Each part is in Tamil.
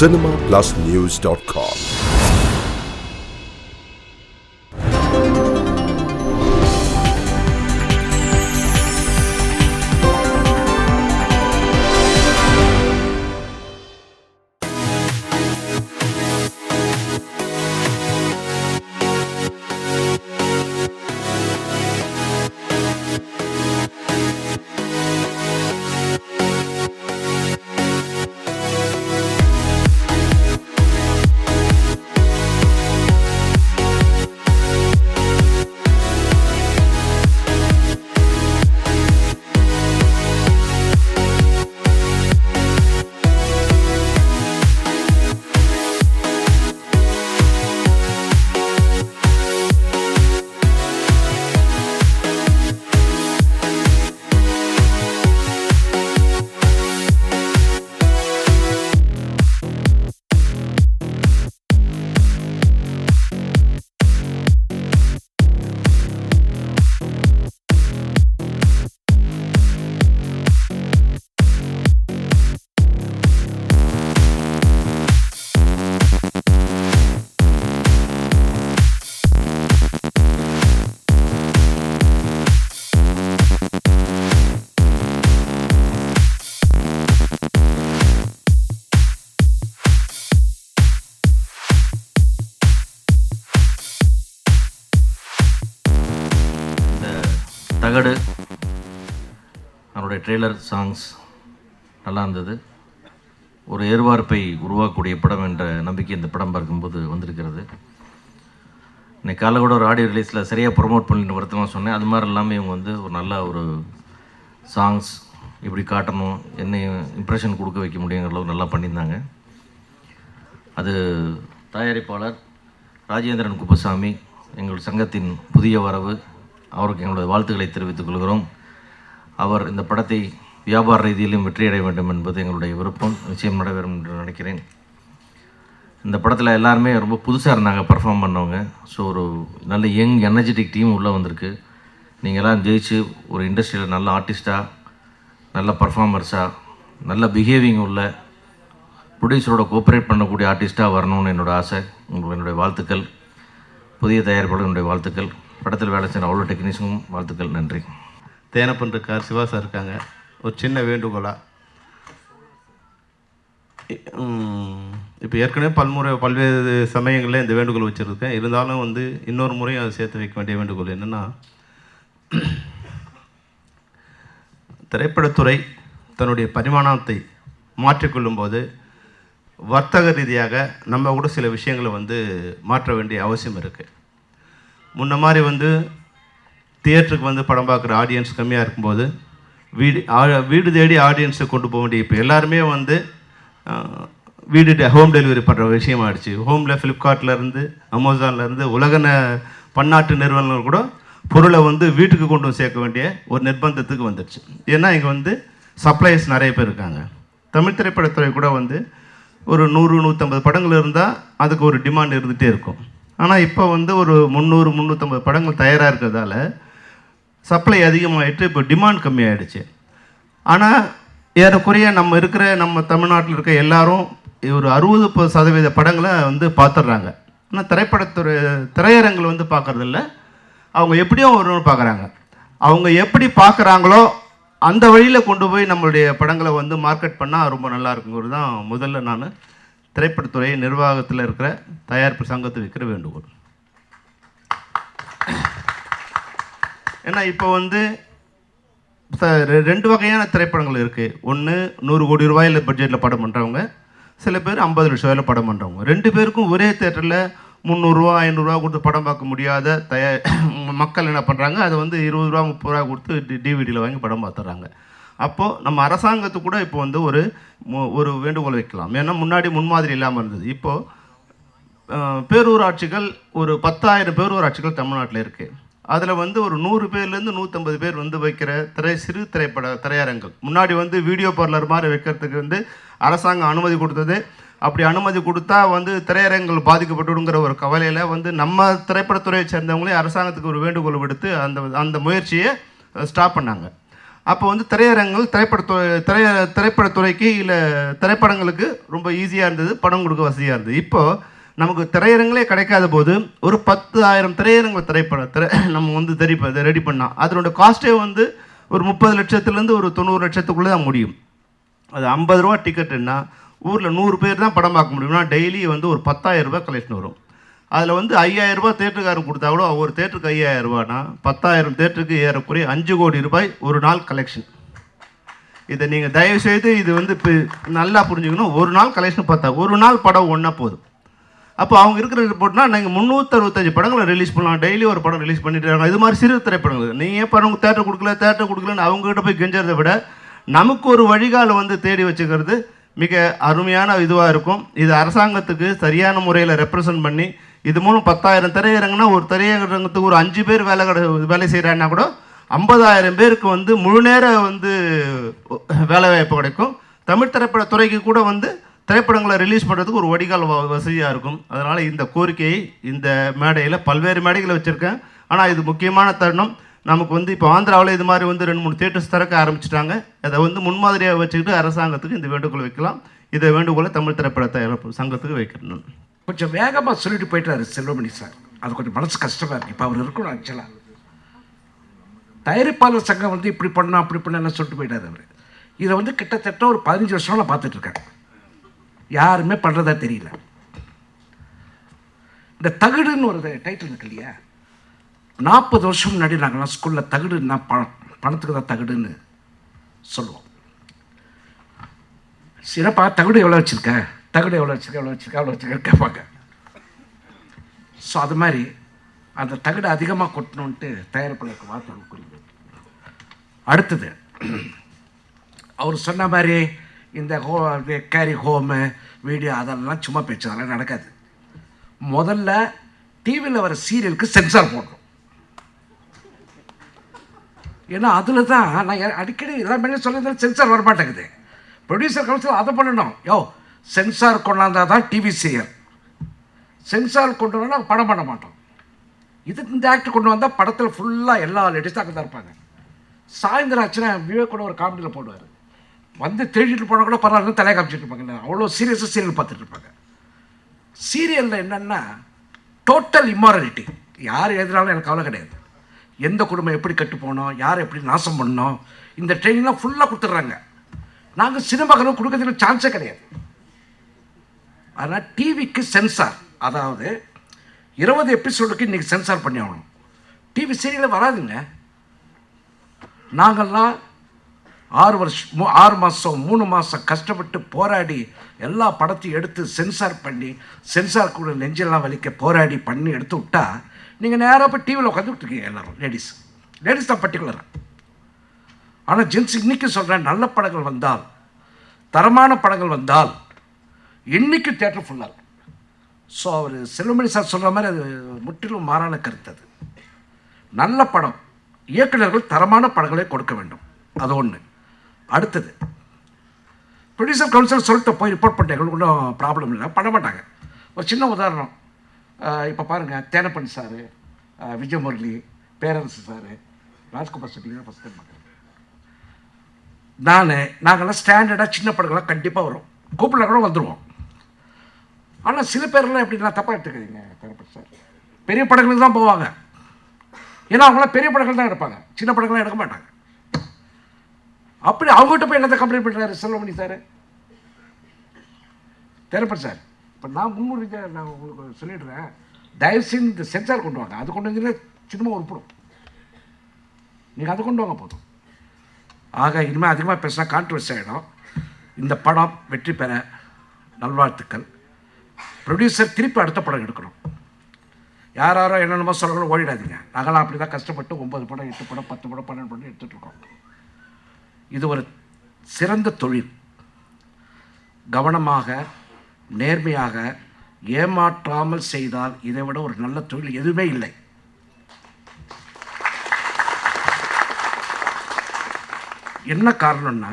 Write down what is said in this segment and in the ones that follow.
cinemaplusnews.com. தகடு அவருடைய ட்ரெய்லர் சாங்ஸ் நல்லா இருந்தது. ஒரு எதிர்பார்ப்பை உருவாக்கக்கூடிய படம் என்ற நம்பிக்கை இந்த படம் பார்க்கும்போது வந்திருக்கிறது. இன்னைக்கு காலை கூட ஒரு ஆடியோ ரிலீஸில் சரியாக ப்ரொமோட் பண்ணிட்டு வருத்தமாக சொன்னேன். அது மாதிரி எல்லாமே இவங்க வந்து ஒரு நல்ல ஒரு சாங்ஸ் இப்படி காட்டணும், என்ன இம்ப்ரெஷன் கொடுக்க வைக்க முடியுங்கிற அளவு நல்லா பண்ணியிருந்தாங்க. அது தயாரிப்பாளர் ராஜேந்திரன் குப்பசாமி, எங்கள் சங்கத்தின் புதிய வரவு, அவருக்கு எங்களுடைய வாழ்த்துக்களை தெரிவித்துக் கொள்கிறோம். அவர் இந்த படத்தை வியாபார ரீதியிலும் வெற்றியடைய வேண்டும் என்பது எங்களுடைய விருப்பம். நிச்சயம் நடைபெறும் என்று நினைக்கிறேன். இந்த படத்தில் எல்லாருமே ரொம்ப புதுசாக இருந்தாங்க பர்ஃபார்ம் பண்ணவங்க. ஸோ ஒரு நல்ல யங் எனர்ஜெட்டிக் டீம் உள்ளே வந்திருக்கு. நீங்கள் எல்லாம் ஜெயிச்சு ஒரு இண்டஸ்ட்ரியில் நல்ல ஆர்டிஸ்ட்டாக, நல்ல பர்ஃபார்மர்ஸாக, நல்ல பிஹேவிங் உள்ள ப்ரொடியூசரோட கோஆப்ரேட் பண்ணக்கூடிய ஆர்டிஸ்ட்டாக வரணும்னு என்னோடய ஆசை. உங்களுக்கு என்னுடைய வாழ்த்துக்கள். புதிய தயாரிப்பாளர் என்னுடைய வாழ்த்துக்கள். படத்தில் வேலை செய்கிற அவ்வளோ டெக்னீஷியனும் வாழ்த்துக்கள். நன்றி. தேனப்பன் இருக்கார், சிவா சார் இருக்காங்க. ஒரு சின்ன வேண்டுகோளாக, இப்போ ஏற்கனவே பல்வேறு சமயங்களில் இந்த வேண்டுகோள் வச்சுருக்கேன். இருந்தாலும் வந்து இன்னொரு முறையும் அதை சேர்த்து வைக்க வேண்டிய வேண்டுகோள் என்னென்னா, திரைப்படத்துறை தன்னுடைய பரிமாணத்தை மாற்றிக்கொள்ளும்போது வர்த்தக ரீதியாக நம்ம கூட சில விஷயங்களை வந்து மாற்ற வேண்டிய அவசியம் இருக்குது. முன்ன மாதிரி வந்து தியேட்டருக்கு வந்து படம் பார்க்குற ஆடியன்ஸ் கம்மியாக இருக்கும்போது வீடு தேடி ஆடியன்ஸை கொண்டு போக வேண்டிய, இப்போ எல்லாருமே வந்து வீடு ஹோம் டெலிவரி பண்ணுற விஷயம் ஆகிடுச்சு. ஹோமில் ஃப்ளிப்கார்ட்லேருந்து, அமேசான்லேருந்து, பன்னாட்டு நிறுவனங்கள் கூட பொருளை வந்து வீட்டுக்கு கொண்டு வந்து சேர்க்க வேண்டிய ஒரு நிர்பந்தத்துக்கு வந்துடுச்சு. ஏன்னா இங்கே வந்து சப்ளைஸ் நிறைய பேர் இருக்காங்க. தமிழ் திரைப்படத்துறை கூட வந்து ஒரு 100-150 படங்கள் இருந்தால் அதுக்கு ஒரு டிமாண்ட் இருந்துகிட்டே இருக்கும். ஆனால் இப்போ வந்து ஒரு 300-350 படங்கள் தயாராக இருக்கிறதால சப்ளை அதிகமாகிட்டு இப்போ டிமாண்ட் கம்மியாகிடுச்சு. ஆனால் ஏறக்குறைய நம்ம தமிழ்நாட்டில் இருக்க எல்லாரும் ஒரு 60% படங்களை வந்து பார்த்துட்றாங்க. ஆனால் திரையரங்கில் வந்து பார்க்குறதில்ல. அவங்க எப்படியோ ஒரு பார்க்குறாங்க. அவங்க எப்படி பார்க்குறாங்களோ அந்த வழியில் கொண்டு போய் நம்மளுடைய படங்களை வந்து மார்க்கெட் பண்ணால் ரொம்ப நல்லா இருக்குங்கிறது தான் முதல்ல நான் திரைப்படத்துறை நிர்வாகத்தில் இருக்கிற தயாரிப்பு சங்கத்தை வைக்கிற வேண்டுகோள். ஏன்னா இப்போ வந்து 2 வகையான திரைப்படங்கள் இருக்குது. ஒன்று 100 கோடி ரூபாயில் பட்ஜெட்டில் படம் பண்ணுறவங்க, சில பேர் 50 லட்சம் ரூபாயில் படம் பண்ணுறவங்க. 2 பேருக்கும் ஒரே தேட்டரில் 300 ரூபா 500 ரூபா கொடுத்து படம் பார்க்க முடியாத மக்கள் என்ன பண்ணுறாங்க, அதை வந்து 20 ரூபா 30 ரூபா கொடுத்து டிவிடியில் வாங்கி படம் பார்த்துட்றாங்க. அப்போது நம்ம அரசாங்கத்துக்கு கூட இப்போ வந்து ஒரு வேண்டுகோள் வைக்கலாம். ஏன்னா முன்னாடி முன்மாதிரி இல்லாமல் இருந்தது. இப்போது பேரூராட்சிகள் ஒரு 10,000 பேரூராட்சிகள் தமிழ்நாட்டில் இருக்குது. அதில் வந்து ஒரு 100 பேர்லேருந்து 150 பேர் வந்து வைக்கிற சிறு திரையரங்குகள். முன்னாடி வந்து வீடியோ பார்லர் மாதிரி வைக்கிறதுக்கு வந்து அரசாங்கம் அனுமதி கொடுத்தது. அப்படி அனுமதி கொடுத்தா வந்து திரையரங்குகள் பாதிக்கப்பட்டுடுங்கிற ஒரு கவலையில் வந்து நம்ம திரைப்படத்துறையை சேர்ந்தவங்களே அரசாங்கத்துக்கு ஒரு வேண்டுகோள் விடுத்து அந்த முயற்சியை ஸ்டாப் பண்ணாங்க. அப்போ வந்து திரையரங்குகள் திரைப்படத்துறைக்கு இல்லை திரைப்படங்களுக்கு ரொம்ப ஈஸியாக இருந்தது, படம் கொடுக்க வசதியாக இருந்தது. இப்போது நமக்கு திரையரங்களே கிடைக்காத போது ஒரு 10,000 திரையரங்கு நம்ம வந்து ரெடி பண்ணால் அதனோட காஸ்ட்டே வந்து ஒரு 30 லட்சத்துலேருந்து ஒரு 90 லட்சத்துக்குள்ளே தான் முடியும். அது 50 ரூபா டிக்கெட்டுன்னா ஊரில் 100 பேர் தான் படம் பார்க்க முடியும்னா டெய்லி வந்து ஒரு 10,000 ரூபாய் கலெக்ஷன் வரும். அதில் வந்து 5,000 ரூபாய் தேட்டருக்காரன் கொடுத்தா கூட ஒரு தேட்டருக்கு 5,000 ரூபானா 10,000 தேட்டருக்கு ஏறக்குறைய 5 கோடி ரூபாய் ஒரு நாள் கலெக்ஷன். இதை நீங்கள் தயவுசெய்து இது வந்து இப்போ நல்லா புரிஞ்சுக்கணும். ஒரு நாள் கலெக்ஷன் பார்த்தா ஒரு நாள் படம் ஒன்றா போதும். அப்போ அவங்க இருக்கிற ரிப்போர்ட்னா நீங்கள் 365 படங்களை ரிலீஸ் பண்ணலாம். டெய்லி ஒரு படம் ரிலீஸ் பண்ணிட்டு இருக்காங்க. இது மாதிரி சிறு திரைப்படங்கள் நீங்கள் ஏன் படம் தேட்டர் கொடுக்கலன்னு அவங்ககிட்ட போய் கெஞ்சறதை விட நமக்கு ஒரு வழிகால் வந்து தேடி வச்சுக்கிறது மிக அருமையான இதுவாக இருக்கும். இது அரசாங்கத்துக்கு சரியான முறையில் ரெப்ரசன்ட் பண்ணி இது மூலம் 10,000 திரையரங்குனா ஒரு திரையரங்கத்துக்கு ஒரு 5 பேர் வேலை செய்கிறான்னா கூட 50,000 பேருக்கு வந்து முழு நேர வந்து வேலைவாய்ப்பு கிடைக்கும். தமிழ் திரைப்படத்துறைக்கு கூட வந்து திரைப்படங்களை ரிலீஸ் பண்ணுறதுக்கு ஒரு வடிகால் வசதியாக இருக்கும். அதனால் இந்த கோரிக்கையை இந்த மேடையில் பல்வேறு மேடைகளை வச்சுருக்கேன். ஆனால் இது முக்கியமான தருணம். நமக்கு வந்து இப்போ ஆந்திராவில் இது மாதிரி வந்து 2-3 தியேட்டர்ஸ் திறக்க ஆரம்பிச்சிட்டாங்க. அதை வந்து முன்மாதிரியாக வச்சுக்கிட்டு அரசாங்கத்துக்கு இந்த வேண்டுகோள் வைக்கலாம். இதை வேண்டுகோளை தமிழ் திரைப்பட தயாரிப்பு சங்கத்துக்கு வைக்கணும். கொஞ்சம் வேகமாக சொல்லிட்டு போயிட்டாரு செல்வமணி சார். அது கொஞ்சம் மனசு கஷ்டமாக இருக்குது. இப்போ அவர் இருக்கணும். ஆக்சுவலாக தயாரிப்பாளர் சங்கம் வந்து இப்படி பண்ணால் அப்படி பண்ண சொல்லிட்டு போயிட்டார் அவர். இதை வந்து கிட்டத்தட்ட ஒரு 15 வருஷமாக நான் பார்த்துட்ருக்கேன். யாருமே பண்ணுறதா தெரியல. இந்த தகுடுன்னு ஒரு டைட்டில் இருக்கு இல்லையா, 40 வருஷம் முன்னாடி நாங்கள்லாம் ஸ்கூலில் தகுடுன்னா பணத்துக்கு தான் தகுடுன்னு சொல்லுவோம். சிறப்பா தகுடு எவ்வளோ வச்சுருக்க, தகுடு எவ்வளோ வச்சுருக்க கேட்பாங்க. ஸோ அது மாதிரி அந்த தகுடு அதிகமாக கொட்டணுன்ட்டு தயாரிப்பாளருக்கு வார்த்தை கொடுக்குறது. அடுத்தது அவர் சொன்ன மாதிரி இந்த கேரி ஹோமு வீடியோ அதெல்லாம் சும்மா பேச்சு, அதெல்லாம் நடக்காது. முதல்ல டிவியில் வர சீரியலுக்கு சென்சார் போடுறோம். ஏன்னா அதில் தான் நான் அடிக்கடி எல்லாமே சொல்லியிருந்தேன், சென்சார் வரமாட்டேங்குது. ப்ரொடியூசர் கவுன்சில் அதை பண்ணணும். சென்சார் கொண்டாந்தா தான் டிவி சீரியல், சென்சார் கொண்டு வந்தால் படம் பண்ண மாட்டோம். இதுக்கு இந்த ஆக்ட் கொண்டு வந்தால் படத்தில் ஃபுல்லாக எல்லா லேடிஸாக தான் இருப்பாங்க. சாயந்தரம் ஆச்சுன்னா விவேக் கூட ஒரு காமெடியில் போடுவார். வந்து தேடிட்டு போனால் கூட பரவாயில்ல தலையை காமிச்சிட்டு இருப்பாங்க. அவ்வளோ சீரியஸாக சீரியல் பார்த்துட்டு இருப்பாங்க. சீரியலில் என்னென்னா டோட்டல் இம்மாரலிட்டி. யார் எழுதினாலும் எனக்கு கவலை கிடையாது. எந்த குடும்பம் எப்படி கட்டு போகணும், யார் எப்படி நாசம் பண்ணணும், இந்த ட்ரைனிங்லாம் ஃபுல்லாக கொடுத்துட்றாங்க. நாங்கள் சினிமாக்களும் கொடுக்கறதுக்கு சான்ஸே கிடையாது. ஆனால் டிவிக்கு சென்சார், அதாவது 20 எபிசோடுக்கு இன்றைக்கி சென்சார் பண்ணி ஆகணும். டிவி சீரியலில் வராதுங்க. நாங்கள்லாம் 6 மாதம் 3 மாதம் கஷ்டப்பட்டு போராடி எல்லா படத்தையும் எடுத்து சென்சார் பண்ணி, சென்சார் கூட நெஞ்செல்லாம் வலிக்க போராடி பண்ணி எடுத்து விட்டா நீங்கள் நேராக போய் டிவியில் உட்காந்துட்டு இருக்கீங்க. எல்லோரும் லேடிஸ் தான் பர்டிகுலராக. ஆனால் ஜென்ஸ் இன்றைக்கி சொல்கிறேன், நல்ல படங்கள் வந்தால், தரமான படங்கள் வந்தால் இன்றைக்கும் தேட்டர் ஃபுல்லாக இருக்கும். ஸோ அவர் செல்வமணி சார் சொல்கிற மாதிரி அது முற்றிலும் மாறான கருத்து. அது நல்ல படம், இயக்குநர்கள் தரமான படங்களை கொடுக்க வேண்டும். அது ஒன்று. அடுத்தது ப்ரொடியூசர் கவுன்சில் சொல்லிட்டு போய் ரிப்போர்ட் பண்ணிட்டு எங்களுக்கு ஒன்றும் ப்ராப்ளம் இல்லை, பண்ண மாட்டாங்க. ஒரு சின்ன உதாரணம், இப்போ பாருங்கள், தேனப்பன் சார், விஜயமுரளி, பேரரசு சார், ராஜ்குமார் செட்டிலாம் ஃபஸ்ட் டைம் பார்க்குறேன். நாங்கள்லாம் ஸ்டாண்டர்டாக சின்ன படங்கள்லாம் கண்டிப்பாக வரும், கூப்பிடல கூட வந்துடுவோம். ஆனால் சில பேர்லாம் எப்படின்னா தப்பாக எடுத்துக்கிறீங்க, தேனப்பன் சார் பெரிய படங்களுக்கு தான் போவாங்க. ஏன்னா அவங்களாம் பெரிய படங்கள் தான் எடுப்பாங்க, சின்ன படங்கள்லாம் எடுக்க மாட்டாங்க. அப்படி அவங்ககிட்ட போய் என்னத்தை கம்ப்ளைண்ட் பண்ணுறாரு செல்வமணி சார், தேனப்பன் சார். இப்போ நான் முன்னுரிமை நான் உங்களுக்கு சொல்லிடுறேன், தயவுசெய்து இந்த சென்சார் கொண்டு வாங்க. அது கொண்டு வந்தீங்கன்னா சினிமா உருப்படும். நீங்கள் அதை கொண்டு வாங்க போதும். ஆக இனிமேல் அதிகமாக பேசினா கான்ட்ரவர்சி ஆகிடும். இந்த படம் வெற்றி பெற நல்வாழ்த்துக்கள். ப்ரொடியூசர் திருப்பி அடுத்த படம் எடுக்கணும். யாரோ என்னென்னமோ சொல்லணும் ஓடிடாதீங்க. நாங்களாம் அப்படி தான் கஷ்டப்பட்டு 9 படம் 8 படம் 10 படம் 12 படம் எடுத்துகிட்ருக்கோம். இது ஒரு சிறந்த தொழில். கவனமாக நேர்மையாக ஏமாற்றாமல் செய்தால் இதை விட ஒரு நல்ல தொழில் எதுவுமே இல்லை. என்ன காரணம்னா,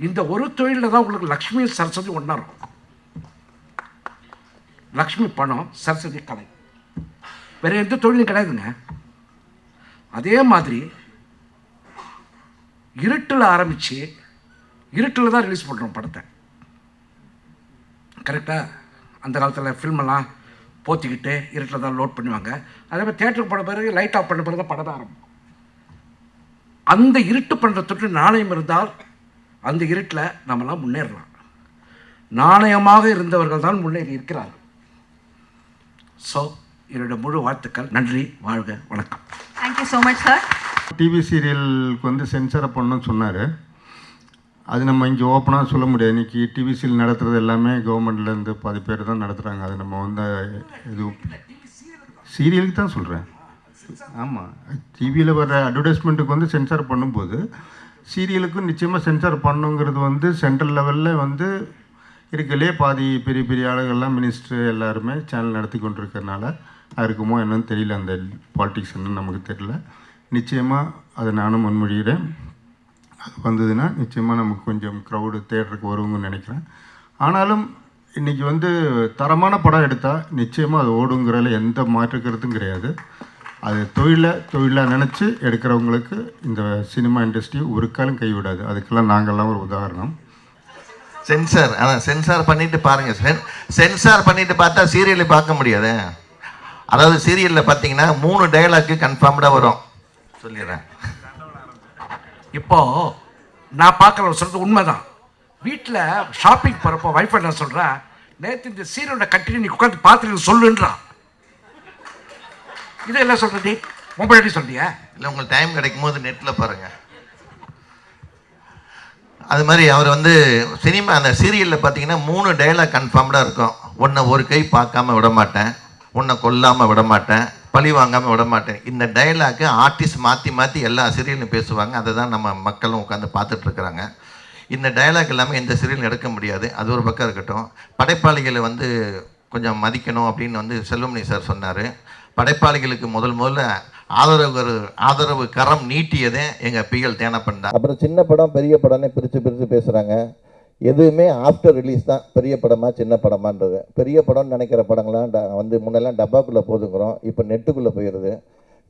இந்த ஒரு தொழிலில் தான் உங்களுக்கு லக்ஷ்மி சரஸ்வதி ஒன்றா இருக்கும். லக்ஷ்மி பணம், சரஸ்வதி கலை, வேறு எந்த தொழிலும் கிடையாதுங்க. அதே மாதிரி இருட்டில் ஆரம்பித்து இருட்டில் தான் ரிலீஸ் பண்ணுறோம் படத்தை. கரெக்டாக அந்த காலத்தில் ஃபில்மெல்லாம் போத்திக்கிட்டு இருட்டில் தான் லோட் பண்ணுவாங்க. அதே மாதிரி தேட்டருக்கு போன பிறகு லைட் ஆஃப் பண்ண பிறகு தான் படமே ஆரம்பம். அந்த இருட்டு பண்ணுற தொற்று நாணயம் இருந்தால் அந்த இருட்டில் நம்மளாம் முன்னேறலாம். நாணயமாக இருந்தவர்கள் தான் முன்னேறி இருக்கிறார்கள். ஸோ என்னோட முழு வாழ்த்துக்கள். நன்றி, வாழ்க, வணக்கம். Thank you so much sir. TV சீரியலுக்கு வந்து சென்சாரை பண்ணணும்னு சொன்னார். அது நம்ம இங்கே ஓப்பனாக சொல்ல முடியாது. இன்றைக்கி டிவி சீரியல் நடத்துகிறது எல்லாமே கவர்மெண்ட்லேருந்து பாதி பேர் தான் நடத்துகிறாங்க. அது நம்ம வந்து இது சீரியலுக்கு தான் சொல்கிறேன். ஆமாம், டிவியில் வர அட்வர்டைஸ்மெண்ட்டுக்கு வந்து சென்சார் பண்ணும்போது சீரியலுக்கும் நிச்சயமாக சென்சார் பண்ணுங்கிறது வந்து சென்ட்ரல் லெவலில் வந்து இருக்கலே பாதி பெரிய பெரிய ஆளுகள்லாம் மினிஸ்டர் எல்லாருமே சேனல் நடத்தி கொண்டிருக்கிறதுனால இருக்குமோ என்னன்னு தெரியல. அந்த பாலிட்டிக்ஸ் என்னன்னு நமக்கு தெரியல. நிச்சயமாக அதை நானும் முன்மொழிகிறேன். அது வந்ததுன்னா நிச்சயமாக நமக்கு கொஞ்சம் க்ரௌடு தேட்டருக்கு வருவங்கன்னு நினைக்கிறேன். ஆனாலும் இன்றைக்கி வந்து தரமான படம் எடுத்தால் நிச்சயமாக அது ஓடுங்கிறதுல எந்த மாற்று கருத்தும் கிடையாது. அது தொழிலாக நினச்சி எடுக்கிறவங்களுக்கு இந்த சினிமா இண்டஸ்ட்ரி ஒரு காலம் கைவிடாது. அதுக்கெல்லாம் நாங்கள்லாம் ஒரு உதாரணம். சென்சார் சென்சார் பண்ணிட்டு பாருங்க. சென்சார் பண்ணிட்டு பார்த்தா சீரியலை பார்க்க முடியாது. அதாவது சீரியலில் பார்த்தீங்கன்னா 3 டயலாக்கு கன்ஃபார்ம்டாக வரும். சொல்லிடுறேன். இப்போது நான் பார்க்கல சொல்கிறது உண்மைதான். வீட்டில் ஷாப்பிங் போகிறப்போ வைஃபை நான் சொல்கிறேன், நேற்று இந்த சீரியலோட கண்டினியூ நீ உட்காந்து பார்த்துட்டு சொல்லுன்றான். இது என்ன சொல்கிறது? மொபைல் அடி சொல்லியா? இல்லை, உங்களுக்கு டைம் கிடைக்கும் போது நெட்டில் பாருங்கள். அது மாதிரி அவர் வந்து சினிமா அந்த சீரியலில் பார்த்தீங்கன்னா 3 டயலாக் கன்ஃபார்ம்டாக இருக்கும். உன்னை ஒரு கை பார்க்காம விட மாட்டேன், உன்னை கொல்லாமல் விட மாட்டேன், பழி வாங்காமல் விட மாட்டேன். இந்த டயலாக்கு ஆர்டிஸ்ட் மாற்றி மாற்றி எல்லா சீரியலும் பேசுவாங்க. அதை தான் நம்ம மக்களும் உட்காந்து பார்த்துட்ருக்குறாங்க. இந்த டயலாக் இல்லாமல் எந்த சீரியலும் எடுக்க முடியாது. அது ஒரு பக்கம் இருக்கட்டும். படைப்பாளிகளை வந்து கொஞ்சம் மதிக்கணும் அப்படின்னு வந்து செல்வமணி சார் சொன்னார். படைப்பாளிகளுக்கு முதல்ல ஆதரவு கரம் நீட்டியதே எங்கள் பிஎல் தேனப்பன் தான். அப்புறம் சின்ன படம் பெரிய படம்னு பிரித்து பேசுகிறாங்க. எதுவுமே ஆஃப்டர் ரிலீஸ் தான் பெரிய படமா சின்ன படமான்றது. பெரிய படம்னு நினைக்கிற படங்கள்லாம் வந்து முன்னெல்லாம் டப்பாக்குள்ளே போதுங்கிறோம், இப்போ நெட்டுக்குள்ளே போயிடுது.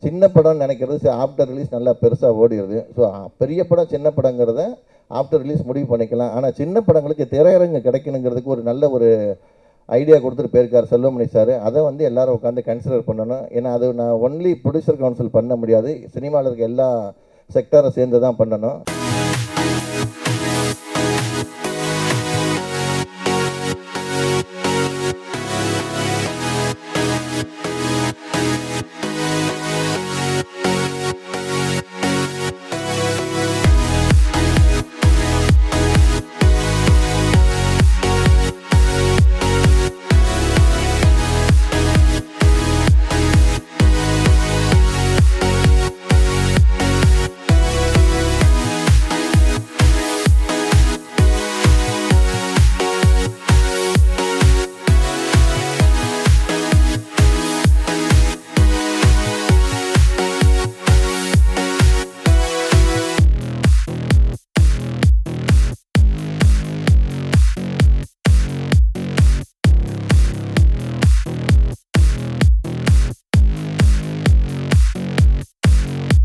சின்ன படம்னு நினைக்கிறது ஆஃப்டர் ரிலீஸ் நல்லா பெருசாக ஓடிடுது. ஸோ பெரிய படம் சின்ன படங்கிறத ஆஃப்டர் ரிலீஸ் முடிவு பண்ணிக்கலாம். ஆனால் சின்ன படங்களுக்கு திரையரங்கு கிடைக்கணுங்கிறதுக்கு ஒரு நல்ல ஒரு ஐடியா கொடுத்துட்டு போயிருக்கார் செல்வமணி சார். அதை வந்து எல்லோரும் உட்காந்து கன்சிடர் பண்ணணும். ஏன்னா அது நான் ஒன்லி ப்ரொடியூசர் கவுன்சில் பண்ண முடியாது, சினிமாவில் இருக்க எல்லா செக்டரை சேர்ந்து தான் பண்ணணும்.